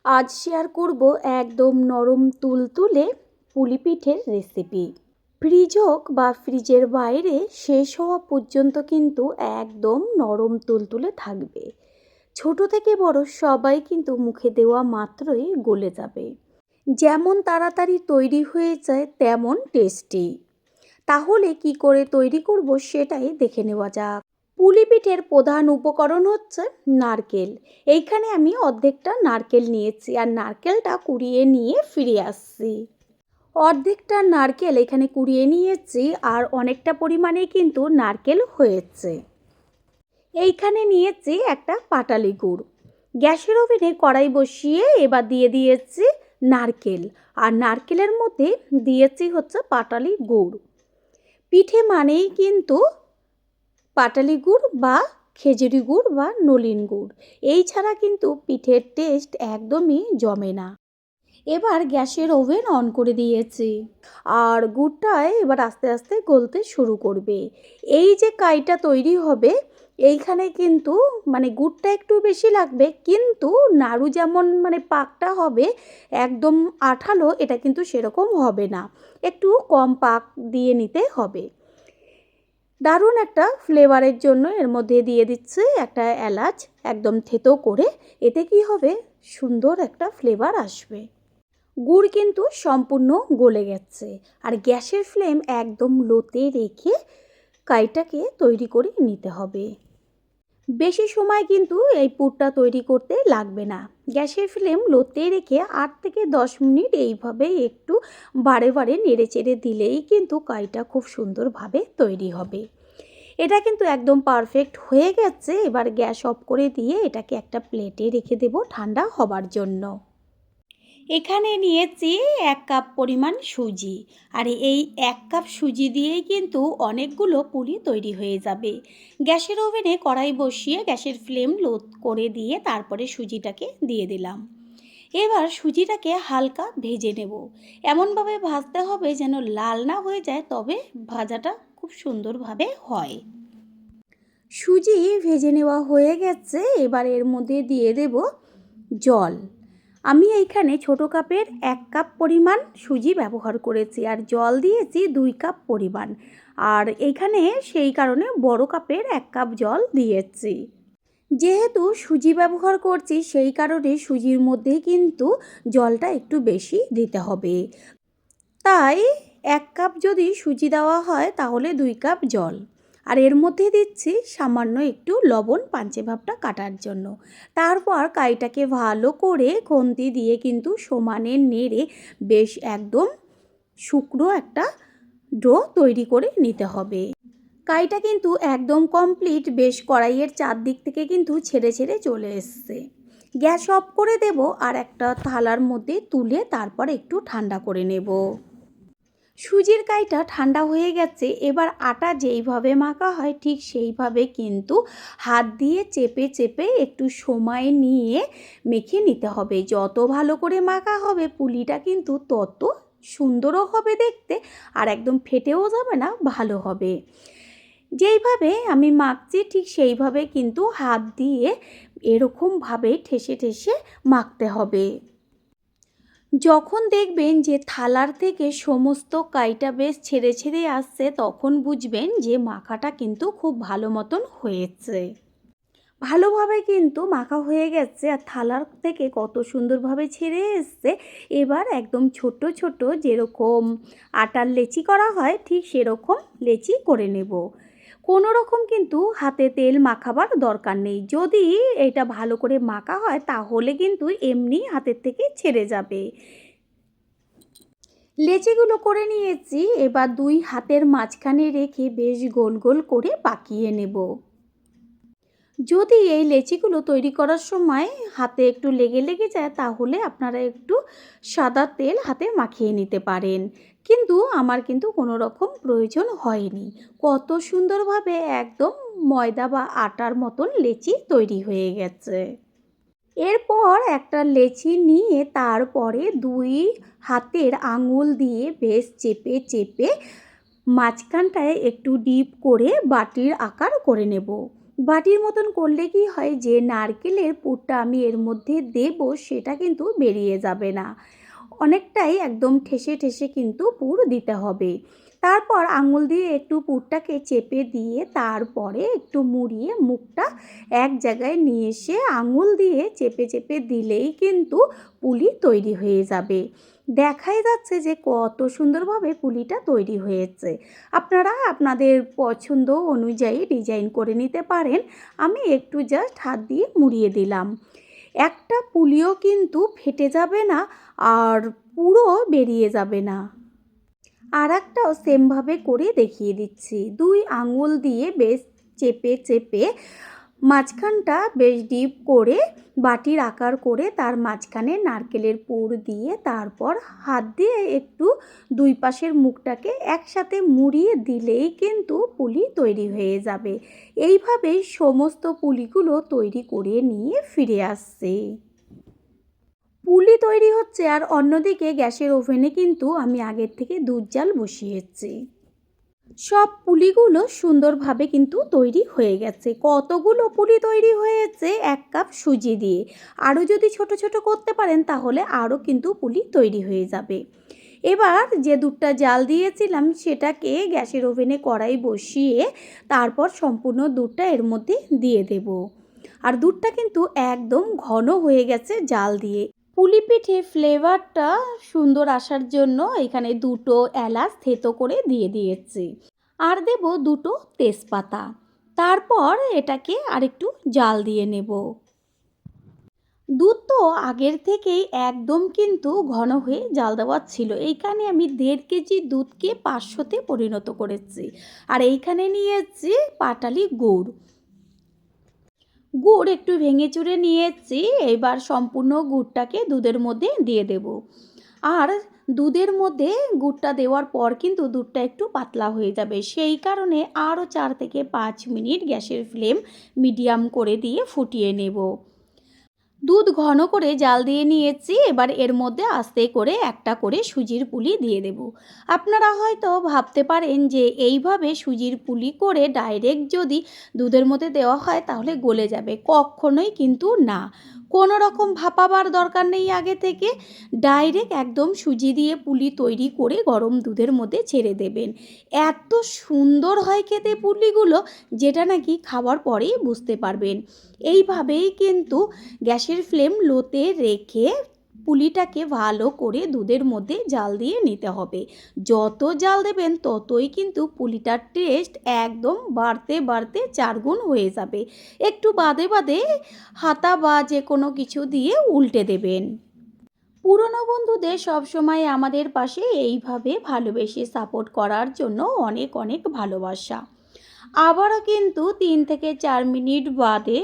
আজ শেয়ার করব একদম নরম তুলতুলে পুলি পিঠের রেসিপি। ফ্রিজ হোক বা ফ্রিজের বাইরে শেষ হওয়া পর্যন্ত কিন্তু একদম নরম তুলতুলে থাকবে। ছোট থেকে বড় সবাই কিন্তু মুখে দেওয়া মাত্রই গলে যাবে। যেমন তাড়াতাড়ি তৈরি হয়ে যায় তেমন টেস্টি। তাহলে কি করে তৈরি করব সেটাই দেখে নেওয়া যাক। পুলি পিঠের প্রধান উপকরণ হচ্ছে নারকেল। এইখানে আমি অর্ধেকটা নারকেল নিয়েছি আর নারকেলটা কুড়িয়ে নিয়ে ফিরে আসছি। অর্ধেকটা নারকেল এখানে কুড়িয়ে নিয়েছি আর অনেকটা পরিমাণে কিন্তু নারকেল হয়েছে। এইখানে নিয়েছি একটা পাটালি গুড়। গ্যাসের ওভেনে কড়াই বসিয়ে এবার দিয়ে দিয়েছি নারকেল আর নারকেলের মধ্যে দিয়েছি হচ্ছে পাটালি গুড়। পিঠে মানেই কিন্তু পাটালি গুড় বা খেজুরি গুড় বা নলেন গুড়, এই ছাড়া কিন্তু পিঠের টেস্ট একদমই জমে না। এবার গ্যাসের ওভেন অন করে দিয়েছি আর গুড়টায় এবার আস্তে আস্তে গলতে শুরু করবে। এই যে কাইটা তৈরি হবে এইখানে কিন্তু গুড়টা একটু বেশি লাগবে, কিন্তু নাড়ু যেমন পাকটা হবে একদম আঠালো, এটা কিন্তু সেরকম হবে না, একটু কম পাক দিয়ে নিতে হবে। দারুণ একটা ফ্লেভারের জন্য এর মধ্যে দিয়ে দিচ্ছি একটা এলাচ একদম থেতো করে। এতে কি হবে, সুন্দর একটা ফ্লেভার আসবে। গুড় কিন্তু সম্পূর্ণ গলে গেছে আর গ্যাসের ফ্লেম একদম লোতে রেখে কাইটাকে তৈরি করে নিতে হবে। বেশি সময় কিন্তু এই পুরটা তৈরি করতে লাগবে না। গ্যাসের ফ্লেম লোতে রেখে 8 থেকে 10 মিনিট এইভাবে একটু বারে বারে নেড়ে চেড়ে দিলেই কিন্তু কাইটা খুব সুন্দরভাবে তৈরি হবে। এটা কিন্তু একদম পারফেক্ট হয়ে গেছে। এবার গ্যাস অফ করে দিয়ে এটাকে একটা প্লেটে রেখে দেব ঠান্ডা হবার জন্য। এখানে নিয়েছি 1 কাপ পরিমাণ সুজি আর এই 1 কাপ সুজি দিয়েই কিন্তু অনেকগুলো পুলি তৈরি হয়ে যাবে। গ্যাসের ওভেনে কড়াই বসিয়ে গ্যাসের ফ্লেম লো করে দিয়ে তারপরে সুজিটাকে দিয়ে দিলাম। এবার সুজিটাকে হালকা ভেজে নেব। এমনভাবে ভাজতে হবে যেন লাল না হয়ে যায়, তবে ভাজাটা খুব সুন্দরভাবে হয়। সুজি ভেজে নেওয়া হয়ে গেছে। এবার এর মধ্যে দিয়ে দেব জল। আমি এইখানে ছোট কাপের 1 কাপ পরিমাণ সুজি ব্যবহার করেছি আর জল দিয়েছি 2 কাপ পরিমাণ, আর এইখানে সেই কারণে বড় কাপের 1 কাপ জল দিয়েছি। যেহেতু সুজি ব্যবহার করছি সেই কারণে সুজির মধ্যে কিন্তু জলটা একটু বেশি দিতে হবে। তাই 1 কাপ যদি সুজি দেওয়া হয় তাহলে 2 কাপ জল। আর এর মধ্যে দিচ্ছি সামান্য একটু লবণ পাঞ্চে ভাবটা কাটার জন্য। তারপর কাইটাকে ভালো করে খুন্তি দিয়ে কিন্তু সমানে নেড়ে বেশ একদম শুকনো একটা ডো তৈরি করে নিতে হবে। কাইটা কিন্তু একদম কমপ্লিট, বেশ কড়াইয়ের চারদিক থেকে কিন্তু ছেড়ে ছেড়ে চলে এসছে। গ্যাস অফ করে দেব আর একটা থালার মধ্যে তুলে তারপর একটু ঠান্ডা করে নেব। সুজির কাইটা ঠান্ডা হয়ে গেছে। এবার আটা যেইভাবে মাখা হয় ঠিক সেইভাবে কিন্তু হাত দিয়ে চেপে চেপে একটু সময় নিয়ে মেখে নিতে হবে। যত ভালো করে মাখা হবে পুলিটা কিন্তু তত সুন্দরও হবে দেখতে আর একদম ফেটেও যাবে না, ভালো হবে। যেইভাবে আমি মাখছি ঠিক সেইভাবে কিন্তু হাত দিয়ে এরকমভাবে ঠেসে ঠেসে মাখতে হবে। যখন দেখবেন যে থালার থেকে সমস্ত কাইটা বেশ ছেড়ে ছেড়ে আসছে তখন বুঝবেন যে মাখাটা কিন্তু খুব ভালো মতন হয়েছে। ভালোভাবে কিন্তু মাখা হয়ে গেছে আর থালার থেকে কত সুন্দরভাবে ছেড়ে এসছে। এবার একদম ছোট ছোট যেরকম আটার লেচি করা হয় ঠিক সেরকম লেচি করে নেব। কোনো রকম কিন্তু হাতে তেল মাখাবার দরকার নেই। যদি এটা ভালো করে মাখা হয় তাহলে কিন্তু এমনি হাতের থেকে ছেড়ে যাবে। লেচিগুলো করে নিয়েছি। এবার 2 হাতের মাঝখানে রেখে বেশ গোল গোল করে পাকিয়ে নেব। যদি এই লেচিগুলো তৈরি করার সময় হাতে একটু লেগে লেগে যায় তাহলে আপনারা একটু সাদা তেল হাতে মাখিয়ে নিতে পারেন, কিন্তু আমার কিন্তু কোনো রকম প্রয়োজন হয়নি। কত সুন্দরভাবে একদম ময়দা বা আটার মতন লেচি তৈরি হয়ে গেছে। এরপর একটা লেচি নিয়ে তারপরে 2 হাতের আঙুল দিয়ে বেশ চেপে চেপে মাঝখানটায় একটু ডিপ করে বাটির আকার করে নেব। বাটির মতন করলে কি হয়, যে নারকেলের পুরটা আমি এর মধ্যে দেব সেটা কিন্তু বেরিয়ে যাবে না, অনেকটাই একদম ঠেসে ঠেসে কিন্তু পুর দিতে হবে। তারপর আঙুল দিয়ে একটু পুরটাকে চেপে দিয়ে তারপরে একটু মুড়িয়ে মুখটা এক জায়গায় নিয়ে এসে আঙুল দিয়ে চেপে চেপে দিলেই কিন্তু পুলি তৈরি হয়ে যাবে। দেখাই যাচ্ছে যে কত সুন্দরভাবে পুলিটা তৈরি হয়েছে। আপনারা আপনাদের পছন্দ অনুযায়ী ডিজাইন করে নিতে পারেন। আমি একটু জাস্ট হাত দিয়ে মুড়িয়ে দিলাম। একটা পুলিও কিন্তু ফেটে যাবে না আর পুরো বেরিয়ে যাবে না। আর একটাও সেমভাবে করে দেখিয়ে দিচ্ছি। 2 আঙুল দিয়ে বেশ চেপে চেপে মাঝখানটা বেশ ডিপ করে বাটির আকার করে তার মাঝখানে নারকেলের পুর দিয়ে তারপর হাত দিয়ে একটু 2 পাশের মুখটাকে একসাথে মুড়িয়ে দিলেই কিন্তু পুলি তৈরি হয়ে যাবে। এইভাবেই সমস্ত পুলিগুলো তৈরি করে নিয়ে ফিরে আসছে। পুলি তৈরি হচ্ছে আর অন্যদিকে গ্যাসের ওভেনে কিন্তু আমি আগের থেকে দুধ জাল বসিয়েছি। সব পুলিগুলো সুন্দরভাবে কিন্তু তৈরি হয়ে গেছে। কতগুলো পুলি তৈরি হয়েছে 1 কাপ সুজি দিয়ে। আরও যদি ছোট ছোট করতে পারেন তাহলে আরও কিন্তু পুলি তৈরি হয়ে যাবে। এবার যে দুধটা জাল দিয়েছিলাম সেটাকে গ্যাসের ওভেনে কড়াই বসিয়ে তারপর সম্পূর্ণ দুধটা এর মধ্যে দিয়ে দেব। আর দুধটা কিন্তু একদম ঘন হয়ে গেছে জাল দিয়ে। পুলি পিঠে ফ্লেভারটা সুন্দর আসার জন্য এখানে 2টো এলাচ থেতো করে দিয়ে দিয়েছি আর দেব 2টো তেজপাতা। তারপর এটাকে আরেকটু জাল দিয়ে নেব। দুধ তো আগের থেকেই একদম কিন্তু ঘন হয়ে জাল দেওয়া ছিল। এইখানে আমি 1.5 কেজি দুধকে 500-তে পরিণত করেছি। আর এইখানে নিয়েছি পাটালি গুড়। গুড় একটু ভেঙে চুরে নিয়েছি। এবার সম্পূর্ণ গুড়টাকে দুধের মধ্যে দিয়ে দেব। আর দুধের মধ্যে গুড়টা দেওয়ার পর কিন্তু দুধটা একটু পাতলা হয়ে যাবে, সেই কারণে আরও 4 থেকে 5 মিনিট গ্যাসের ফ্লেম মিডিয়াম করে দিয়ে ফুটিয়ে নেব। দুধ ঘন করে জাল দিয়ে নিয়েছি। এবার এর মধ্যে আস্তে করে একটা করে সুজির পুলি দিয়ে দেব। আপনারা হয়তো ভাবতে পারেন যে এইভাবে সুজির পুলি করে ডাইরেক্ট যদি দুধের মধ্যে দেওয়া হয় তাহলে গলে যাবে। কখনোই কিন্তু না, কোনো রকম ভাপাবার দরকার নেই। আগে থেকে ডাইরেক্ট একদম সুজি দিয়ে পুলি তৈরি করে গরম দুধের মধ্যে ছেড়ে দেবেন। এত সুন্দর হয় খেতে পুলিগুলো, যেটা নাকি খাওয়ার পরেই বুঝতে পারবেন। এইভাবেই কিন্তু গ্যাসের ফ্লেম লোতে রেখে পুলিটাকে ভালো করে দুধের মধ্যে জাল দিয়ে নিতে হবে। যত জাল দেবেন ততই কিন্তু পুলিটার টেস্ট একদম বাড়তে বাড়তে 4 গুণ হয়ে যাবে। একটু বাদে বাদে হাতা বা যে কোনো কিছু দিয়ে উল্টে দেবেন। পুরনো বন্ধুদের সবসময় আমাদের পাশে এইভাবে ভালোবেসে সাপোর্ট করার জন্য অনেক অনেক ভালোবাসা। আবারও কিন্তু 3 থেকে 4 মিনিট বাদে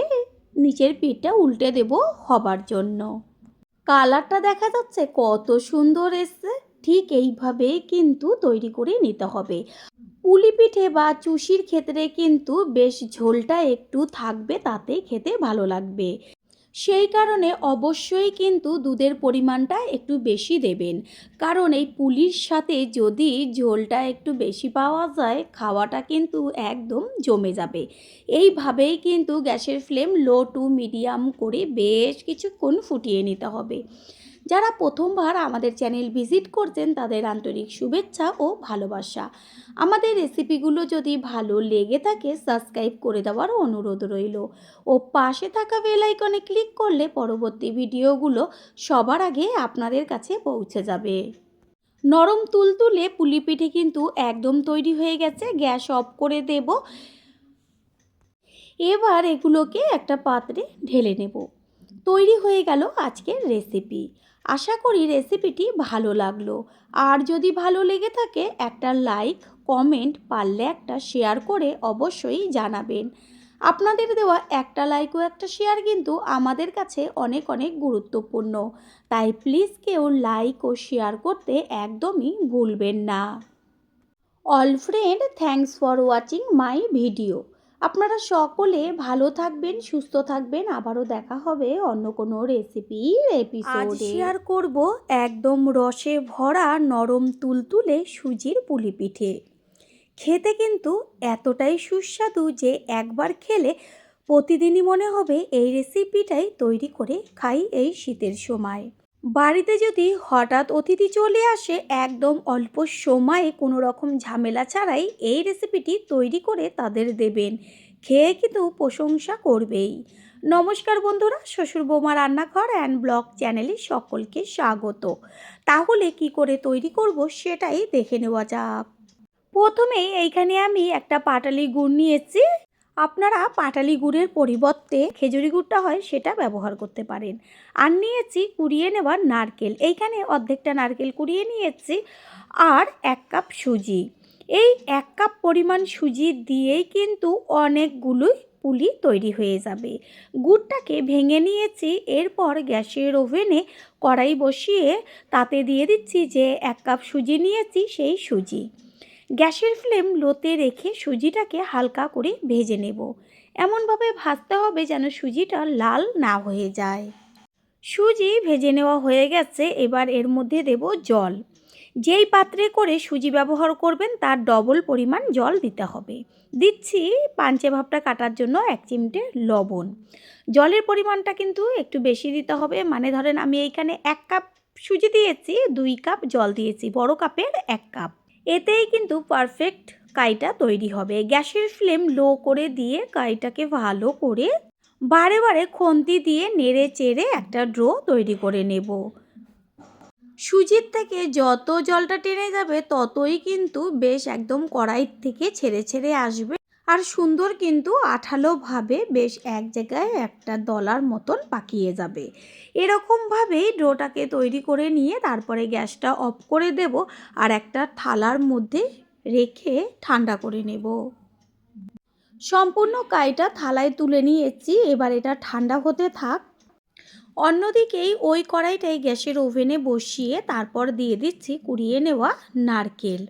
নিচের পিঠটা উল্টে দেব হবার জন্য। কালারটা দেখা যাচ্ছে কত সুন্দর এসছে। ঠিক এইভাবেই কিন্তু তৈরি করে নিতে হবে। পুলি পিঠে বা চুষির ক্ষেত্রে কিন্তু বেশ ঝোলটা একটু থাকবে, তাতে খেতে ভালো লাগবে। সেই কারণে অবশ্যই কিন্তু দুধের পরিমাণটা একটু বেশি দেবেন, কারণ এই পুলির সাথে যদি ঝোলটা একটু বেশি পাওয়া যায় খাওয়াটা কিন্তু একদম জমে যাবে। এইভাবেই কিন্তু গ্যাসের ফ্লেম লো টু মিডিয়াম করে বেশ কিছুক্ষণ ফুটিয়ে নিতে হবে। যারা প্রথমবার আমাদের চ্যানেল ভিজিট করছেন তাদের আন্তরিক শুভেচ্ছা ও ভালোবাসা। আমাদের রেসিপিগুলো যদি ভালো লেগে থাকে সাবস্ক্রাইব করে দেওয়ার অনুরোধ রইল ও পাশে থাকা বেল আইকনে ক্লিক করলে পরবর্তী ভিডিওগুলো সবার আগে আপনাদের কাছে পৌঁছে যাবে। নরম তুলতুলে পুলি পিঠে কিন্তু একদম তৈরি হয়ে গেছে। গ্যাস অফ করে দেব। এবার এগুলোকে একটা পাত্রে ঢেলে নেব। তৈরি হয়ে গেল আজকের রেসিপি। আশা করি রেসিপিটি ভালো লাগলো। আর যদি ভালো লেগে থাকে একটা লাইক, কমেন্ট, পারলে একটা শেয়ার করে অবশ্যই জানাবেন। আপনাদের দেওয়া একটা লাইক ও একটা শেয়ার কিন্তু আমাদের কাছে অনেক অনেক গুরুত্বপূর্ণ। তাই প্লিজ কেউ লাইক ও শেয়ার করতে একদমই ভুলবেন না। All friend, thanks for watching my video. আপনারা সকলে ভালো থাকবেন, সুস্থ থাকবেন। আবারও দেখা হবে অন্য কোনো রেসিপির এপিসোডে। আজ শেয়ার করব একদম রসে ভরা নরম তুলতুলে সুজির পুলি পিঠে। খেতে কিন্তু এতটাই সুস্বাদু যে একবার খেলে প্রতিদিনই মনে হবে এই রেসিপিটাই তৈরি করে খাই এই শীতের সময়। বাড়িতে যদি হঠাৎ অতিথি চলে আসে, একদম অল্প সময়ে কোনো রকম ঝামেলা ছাড়াই এই রেসিপিটি তৈরি করে তাদের দেবেন, খেয়ে কিন্তু প্রশংসা করবেই। নমস্কার বন্ধুরা, শ্বশুর বৌমা রান্নাঘর অ্যান্ড ব্লগ চ্যানেলে সকলকে স্বাগত। তাহলে কি করে তৈরি করব সেটাই দেখে নেওয়া যাক। প্রথমেই এইখানে আমি একটা পাটালি গুড় নিয়েছি। আপনারা পাটালি গুড়ের পরিবর্তে খেজুরি গুড়টা হয় সেটা ব্যবহার করতে পারেন। আর নিয়েছি কুড়িয়ে নেওয়া নারকেল, এইখানে অর্ধেকটা নারকেল কুড়িয়ে নিয়েছি। আর 1 কাপ সুজি। এই 1 কাপ পরিমাণ সুজি দিয়েই কিন্তু অনেকগুলোই পুলি তৈরি হয়ে যাবে। গুড়টাকে ভেঙে নিয়েছি। এরপর গ্যাসের ওভেনে কড়াই বসিয়ে তাতে দিয়ে দিচ্ছি যে 1 কাপ সুজি নিয়েছি সেই সুজি। গ্যাসের ফ্লেম লোতে রেখে সুজিটাকে হালকা করে ভেজে নেব। এমনভাবে ভাজতে হবে যেন সুজিটা লাল না হয়ে যায়। সুজি ভেজে নেওয়া হয়ে গেছে। এবার এর মধ্যে দেব জল। যেই পাত্রে করে সুজি ব্যবহার করবেন তার ডবল পরিমাণ জল দিতে হবে। দিচ্ছি পাঞ্চে ভাবটা কাটার জন্য 1 চিমটে লবণ। জলের পরিমাণটা কিন্তু একটু বেশি দিতে হবে, মানে ধরেন আমি এইখানে 1 কাপ সুজি দিয়েছি, 2 কাপ জল দিয়েছি, বড় কাপের 1 কাপ। এতেই কিন্তু পারফেক্ট কাইটা তৈরি হবে। গ্যাসের ফ্লেম লো করে দিয়ে কাইটাকে ভালো করে বারে বারে খুন্তি দিয়ে নেড়ে চেড়ে একটা ডো তৈরি করে নেব। সুজির থেকে যত জলটা টেনে যাবে ততই কিন্তু বেশ একদম কড়াই থেকে ছেড়ে ছেড়ে আসবে, আর সুন্দর কিন্তু আঠালোভাবে বেশ এক জায়গায় একটা দলার মতন পাকিয়ে যাবে। এরকমভাবেই ডোটাকে তৈরি করে নিয়ে তারপরে গ্যাসটা অফ করে দেব আর একটা থালার মধ্যে রেখে ঠান্ডা করে নেব। সম্পূর্ণ কাইটা থালায় তুলে নিয়েছি। এবার এটা ঠান্ডা হতে থাক। অন্যদিকেই ওই কড়াইটাই গ্যাসের ওভেনে বসিয়ে তারপর দিয়ে দিচ্ছি কুড়িয়ে নেওয়া নারকেল,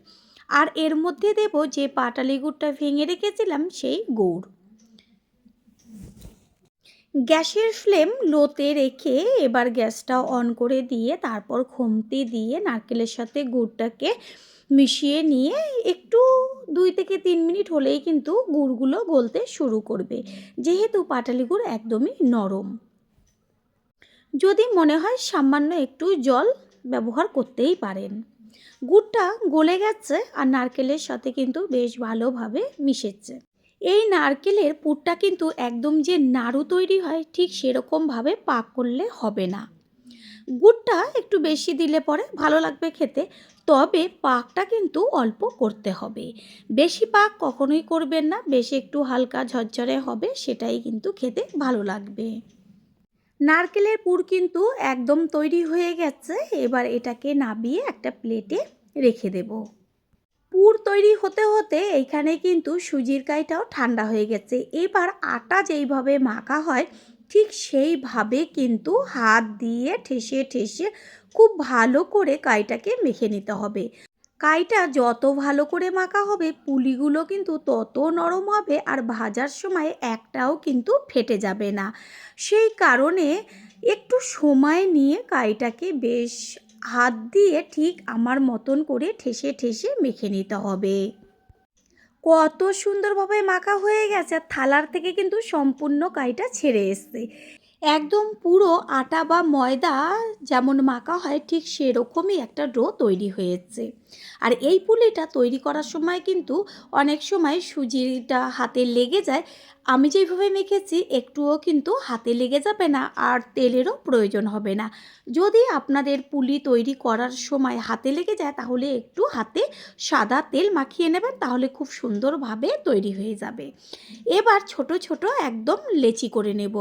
আর এর মধ্যে দেব যে পাটালি গুড়টা ভেঙে রেখেছিলাম সেই গুড়। গ্যাসের ফ্লেম লোতে রেখে এবার গ্যাসটা অন করে দিয়ে তারপর খুন্তি দিয়ে নারকেলের সাথে গুড়টাকে মিশিয়ে নিয়ে একটু 2 থেকে 3 মিনিট হলেই কিন্তু গুড়গুলো গলতে শুরু করবে, যেহেতু পাটালি গুড় একদমই নরম। যদি মনে হয় সামান্য একটু জল ব্যবহার করতেই পারেন। গুড়টা গলে গেছে আর নারকেলের সাথে কিন্তু বেশ ভালোভাবে মিশেছে। এই নারকেলের পুরটা কিন্তু একদম যে নাড়ু তৈরি হয় ঠিক সেরকমভাবে পাক করলে হবে না। গুড়টা একটু বেশি দিলে পরে ভালো লাগবে খেতে, তবে পাকটা কিন্তু অল্প করতে হবে। বেশি পাক কখনোই করবেন না, বেশি একটু হালকা ঝরঝরে হবে, সেটাই কিন্তু খেতে ভালো লাগবে। নারকেলের পুর কিন্তু একদম তৈরি হয়ে গেছে। এবার এটাকে নামিয়ে একটা প্লেটে রেখে দেব। পুর তৈরি হতে হতে এইখানে কিন্তু সুজির কাইটাও ঠান্ডা হয়ে গেছে। এবার আটা যেইভাবে মাখা হয় ঠিক সেইভাবে কিন্তু হাত দিয়ে ঠেসে ঠেসে খুব ভালো করে কাইটাকে মেখে নিতে হবে। কাইটা যত ভালো করে মাখা হবে পুলিগুলো কিন্তু তত নরম হবে, আর ভাজার সময় একটাও কিন্তু ফেটে যাবে না। সেই কারণে একটু সময় নিয়ে কাইটাকে বেশ হাত দিয়ে ঠিক আমার মতন করে ঠেসে ঠেসে মেখে নিতে হবে। কত সুন্দরভাবে মাখা হয়ে গেছে, থালার থেকে কিন্তু সম্পূর্ণ কাইটা ছেড়ে এসছে। একদম পুরো আটা বা ময়দা যেমন মাখা হয় ঠিক সেরকমই একটা ডো তৈরি হয়েছে। আর এই পুলিটা তৈরি করার সময় কিন্তু অনেক সময় সুজিটা হাতে লেগে যায়। আমি যেইভাবে মেখেছি একটুও কিন্তু হাতে লেগে যাবে না, আর তেলেরও প্রয়োজন হবে না। যদি আপনাদের পুলি তৈরি করার সময় হাতে লেগে যায় তাহলে একটু হাতে সাদা তেল মাখিয়ে নেবেন, তাহলে খুব সুন্দরভাবে তৈরি হয়ে যাবে। এবার ছোট ছোট একদম লেচি করে নেব।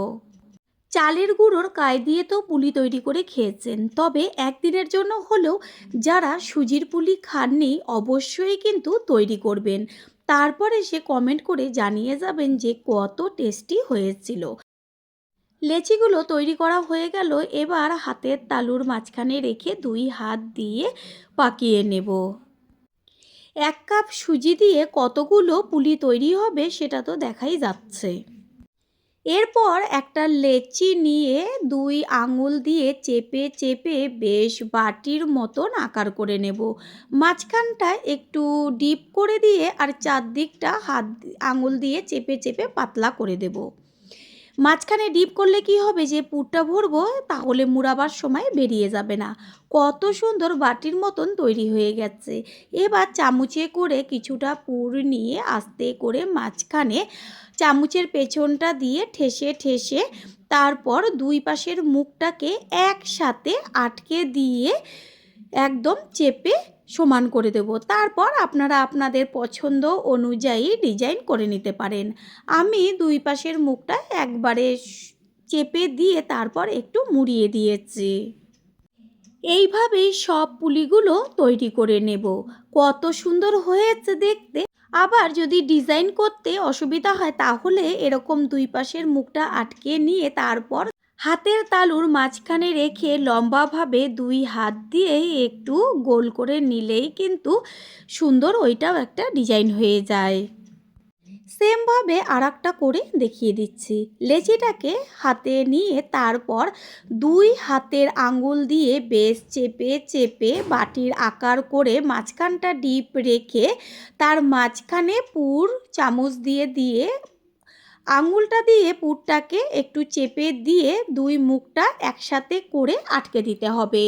চালের গুঁড়োর কাই দিয়ে তো পুলি তৈরি করে খেয়েছেন, তবে একদিনের জন্য হলেও যারা সুজির পুলি খাননি অবশ্যই কিন্তু তৈরি করবেন। তারপরে সে কমেন্ট করে জানিয়ে যাবেন যে কত টেস্টি হয়েছিল। লেচিগুলো তৈরি করা হয়ে গেল। এবার হাতের তালুর মাঝখানে রেখে 2 হাত দিয়ে পাকিয়ে নেব। 1 কাপ সুজি দিয়ে কতগুলো পুলি তৈরি হবে সেটা তো দেখাই যাচ্ছে। এরপর একটা লেচি নিয়ে 2 আঙুল দিয়ে চেপে চেপে বেশ বাটির মতন আকার করে নেব। মাঝখানটা একটু ডিপ করে দিয়ে আর চারদিকটা আঙুল দিয়ে চেপে চেপে পাতলা করে দেব। মাঝখানে ডিপ করলে কি হবে, যে পুরটা ভরবো তাহলে মুড়াবার সময় বেরিয়ে যাবে না। কত সুন্দর বাটির মতন তৈরি হয়ে গেছে। এবার চামচে করে কিছুটা পুর নিয়ে আস্তে করে মাঝখানে চামচের পেছনটা দিয়ে ঠেসে ঠেসে তারপর দুই পাশের মুখটাকে একসাথে আটকে দিয়ে একদম চেপে সমান করে দেব। তারপর আপনারা আপনাদের পছন্দ অনুযায়ী ডিজাইন করে নিতে পারেন। আমি দুই পাশের মুখটা একবারে চেপে দিয়ে তারপর একটু মুড়িয়ে দিয়েছি। এইভাবেই সব পুলিগুলো তৈরি করে নেব। কত সুন্দর হয়েছে দেখতে। আবার যদি ডিজাইন করতে অসুবিধা হয় তাহলে এরকম দুই পাশের মুখটা আটকে নিয়ে তারপর হাতের তালুর মাঝখানে রেখে লম্বাভাবে দুই হাত দিয়ে একটু গোল করে নিলেই কিন্তু সুন্দর ওইটাও একটা ডিজাইন হয়ে যায়। সেমভাবে আর একটা করে দেখিয়ে দিচ্ছি। লেচিটাকে হাতে নিয়ে তারপর দুই হাতের আঙ্গুল দিয়ে বেশ চেপে চেপে বাটির আকার করে মাঝখানটা ডিপ রেখে তার মাঝখানে পুর চামচ দিয়ে দিয়ে আঙুলটা দিয়ে পুরটাকে একটু চেপে দিয়ে দুই মুখটা একসাথে করে আটকে দিতে হবে।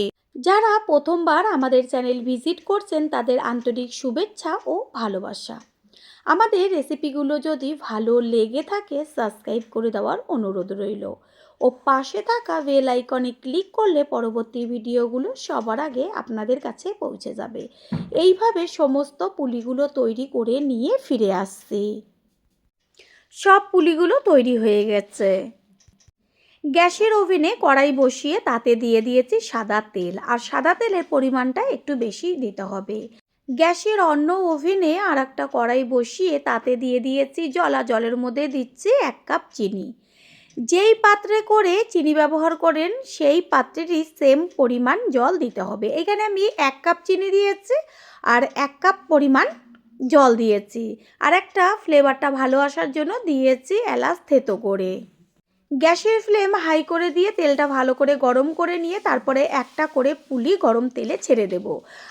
যারা প্রথমবার আমাদের চ্যানেল ভিজিট করছেন তাদের আন্তরিক শুভেচ্ছা ও ভালোবাসা। আমাদের রেসিপিগুলো যদি ভালো লেগে থাকে সাবস্ক্রাইব করে দেওয়ার অনুরোধ রইল ও পাশে থাকা বেল আইকনে ক্লিক করলে পরবর্তী ভিডিওগুলো সবার আগে আপনাদের কাছে পৌঁছে যাবে। এইভাবে সমস্ত পুলিগুলো তৈরি করে নিয়ে ফিরে আসছি। সব পুলিগুলো তৈরি হয়ে গেছে। গ্যাসের ওভেনে কড়াই বসিয়ে তাতে দিয়ে দিয়েছি সাদা তেল, আর সাদা তেলের পরিমাণটা একটু বেশি দিতে হবে। গ্যাসের অন্য ওভেনে আর একটা কড়াই বসিয়ে তাতে দিয়ে দিয়েছি জল, আর জলের মধ্যে দিচ্ছি 1 কাপ চিনি। যেই পাত্রে করে চিনি ব্যবহার করেন সেই পাত্রেরই সেম পরিমাণ জল দিতে হবে। এখানে আমি 1 কাপ চিনি দিয়েছি আর 1 কাপ পরিমাণ জল দিয়েছি, আর একটা ফ্লেভারটা ভালো আসার জন্য দিয়েছি এলাচ থেতো করে। গ্যাসের ফ্লেম হাই করে দিয়ে তেলটা ভালো করে গরম করে নিয়ে তারপরে একটা করে পুলি গরম তেলে ছেড়ে দেব।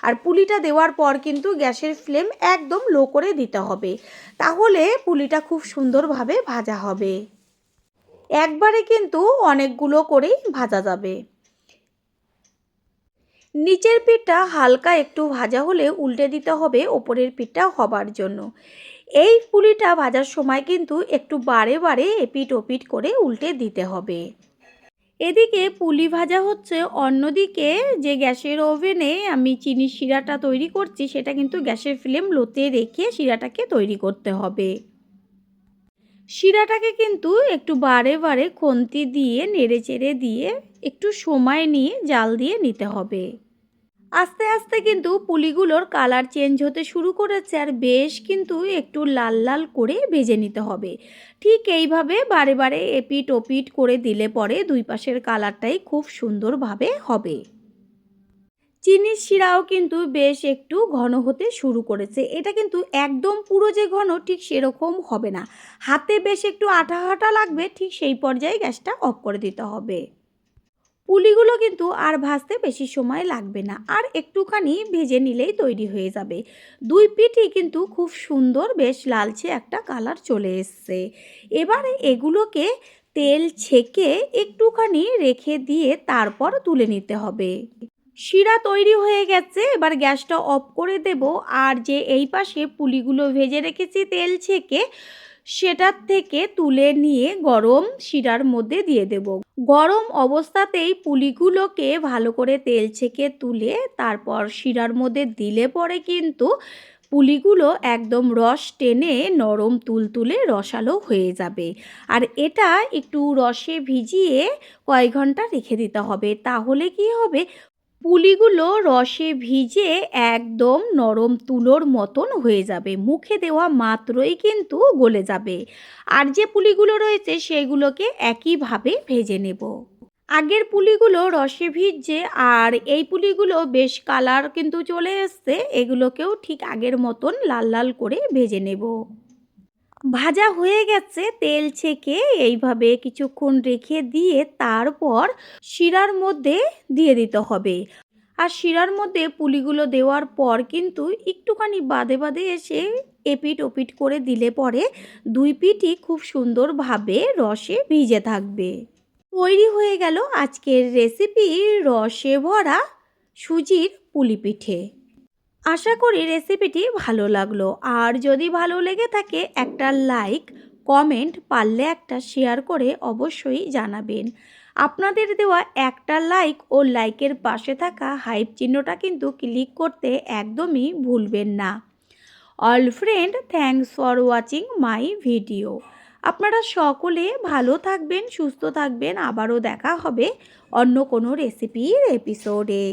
আর পুলিটা দেওয়ার পর কিন্তু গ্যাসের ফ্লেম একদম লো করে দিতে হবে, তাহলে পুলিটা খুব সুন্দরভাবে ভাজা হবে। একবারে কিন্তু অনেকগুলো করেই ভাজা যাবে। নিচের পিঠটা হালকা একটু ভাজা হলে উল্টে দিতে হবে ওপরের পিঠটা হবার জন্য। এই পুলিটা ভাজার সময় কিন্তু একটু বারে বারে এপিট ওপিট করে উল্টে দিতে হবে। এদিকে পুলি ভাজা হচ্ছে, অন্যদিকে যে গ্যাসের ওভেনে আমি চিনির শিরাটা তৈরি করছি সেটা কিন্তু গ্যাসের ফ্লেম লোতে রেখে শিরাটাকে তৈরি করতে হবে। শিরাটাকে কিন্তু একটু বারে বারে খুন্তি দিয়ে নেড়ে চেড়ে দিয়ে একটু সময় নিয়ে জাল দিয়ে নিতে হবে। আস্তে আস্তে কিন্তু পুলিগুলোর কালার চেঞ্জ হতে শুরু করেছে, আর বেশ কিন্তু একটু লাল লাল করে ভেজে নিতে হবে। ঠিক এইভাবে বারে বারে এপিট ওপিট করে দিলে পরে দুই পাশের কালারটাই খুব সুন্দরভাবে হবে। চিনির শিরাও কিন্তু বেশ একটু ঘন হতে শুরু করেছে। এটা কিন্তু একদম পুরো যে ঘন ঠিক সেরকম হবে না, হাতে বেশ একটু আঠা আঠা লাগবে, ঠিক সেই পর্যায়ে গ্যাসটা অফ করে দিতে হবে। পুলিগুলো কিন্তু আর ভাজতে বেশি সময় লাগবে না, আর একটুখানি ভেজে নিলেই তৈরি হয়ে যাবে। দুই পিঠই কিন্তু খুব সুন্দর বেশ লালচে একটা কালার চলে এসছে। এবারে এগুলোকে তেল ছেঁকে একটুখানি রেখে দিয়ে তারপর তুলে নিতে হবে। শিরা তৈরি হয়ে গেছে, এবার গ্যাসটা অফ করে দেব। আর যে এই পাশে পুলিগুলো ভেজে রেখেছি তেল ছেঁকে, সেটার থেকে তুলে নিয়ে গরম শিরার মধ্যে দিয়ে দেব। গরম অবস্থাতেই পুলিগুলোকে ভালো করে তেল ছেঁকে তুলে তারপর শিরার মধ্যে দিলে পরে কিন্তু পুলিগুলো একদম রস টেনে নরম তুলতুলে রসালো হয়ে যাবে। আর এটা একটু রসে ভিজিয়ে কয়েক ঘন্টা রেখে দিতে হবে, তাহলে কি হবে, পুলিগুলো রসে ভিজে একদম নরম তুলোর মতন হয়ে যাবে, মুখে দেওয়া মাত্রই কিন্তু গলে যাবে। আর যে পুলিগুলো রয়েছে সেগুলোকে একইভাবে ভেজে নেব। আগের পুলিগুলো রসে ভিজছে, আর এই পুলিগুলো বেশ কালার কিন্তু চলে এসছে, এগুলোকেও ঠিক আগের মতন লাল লাল করে ভেজে নেব। ভাজা হয়ে গেছে, তেল ছেঁকে এইভাবে কিছুক্ষণ রেখে দিয়ে তারপর শিরার মধ্যে দিয়ে দিতে হবে। আর শিরার মধ্যে পুলিগুলো দেওয়ার পর কিন্তু একটুখানি বাদে বাদে এসে এপিট ওপিট করে দিলে পরে দুই পিঠই খুব সুন্দরভাবে রসে ভিজে থাকবে। তৈরি হয়ে গেল আজকের রেসিপি রসে ভরা সুজির পুলি পিঠে। আশা করি রেসিপিটি ভালো লাগলো। আর যদি ভালো লেগে থাকে একটা লাইক, কমেন্ট, পারলে একটা শেয়ার করে অবশ্যই জানাবেন। আপনাদের দেওয়া একটা লাইক ও লাইকের পাশে থাকা হাইপ চিহ্নটা কিন্তু ক্লিক করতে একদমই ভুলবেন না। All friend, thanks for watching my video. আপনারা সকলে ভালো থাকবেন, সুস্থ থাকবেন। আবারও দেখা হবে অন্য কোনো রেসিপির এপিসোডে।